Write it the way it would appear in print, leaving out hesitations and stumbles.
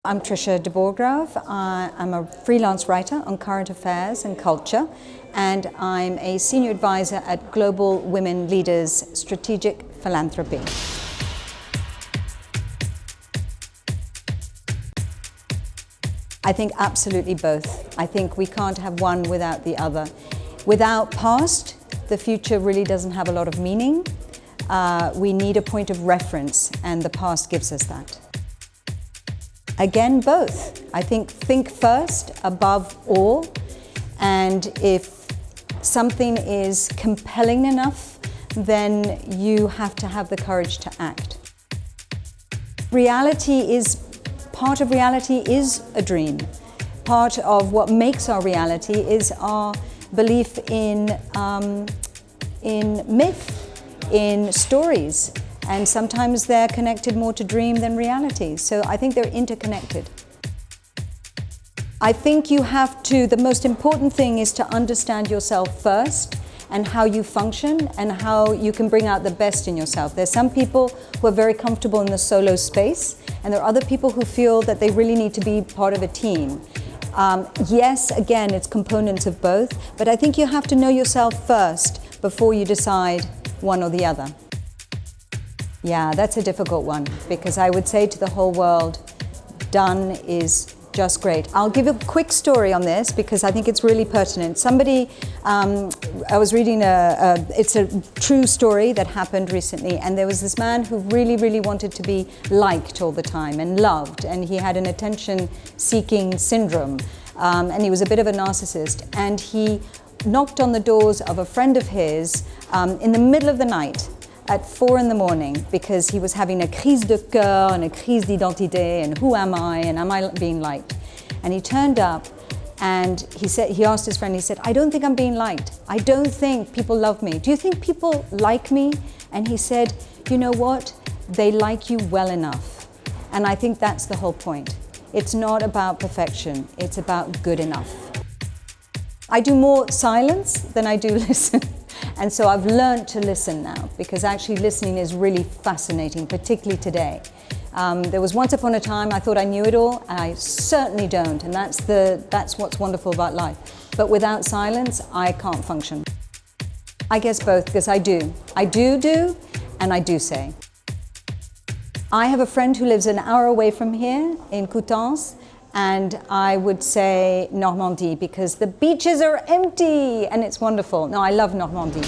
I'm Trisha de Borchgrave. I'm a freelance writer on current affairs and culture, and I'm a senior advisor at Global Women Leaders Strategic Philanthropy. I think absolutely both. I think we can't have one without the other. Without past, the future really doesn't have a lot of meaning. We need a point of reference, and the past gives us that. Again, both. I think first above all, and if something is compelling enough, then you have to have the courage to act. Part of reality is a dream. Part of what makes our reality is our belief in myth, in stories. And sometimes they're connected more to dream than reality. So I think they're interconnected. I think the most important thing is to understand yourself first and how you function and how you can bring out the best in yourself. There's some people who are very comfortable in the solo space, and there are other people who feel that they really need to be part of a team. Yes, again, it's components of both, but I think you have to know yourself first before you decide one or the other. Yeah, that's a difficult one, because I would say to the whole world, done is just great. I'll give a quick story on this because I think it's really pertinent. I was reading it's a true story that happened recently, and there was this man who really, really wanted to be liked all the time and loved, and he had an attention-seeking syndrome, and he was a bit of a narcissist, and he knocked on the doors of a friend of his in the middle of the night, at 4 a.m, because he was having a crise de cœur and a crise d'identité, and who am I, and am I being liked? And he turned up and he asked his friend, he said, I don't think I'm being liked. I don't think people love me. Do you think people like me? And he said, you know what? They like you well enough. And I think that's the whole point. It's not about perfection, it's about good enough. I do more silence than I do listen. And so I've learned to listen now, because actually listening is really fascinating, particularly today. There was once upon a time I thought I knew it all, and I certainly don't, and that's what's wonderful about life. But without silence, I can't function. I guess both, because I do, and I do say. I have a friend who lives an hour away from here in Coutances, and I would say Normandy, because the beaches are empty and it's wonderful. No, I love Normandy.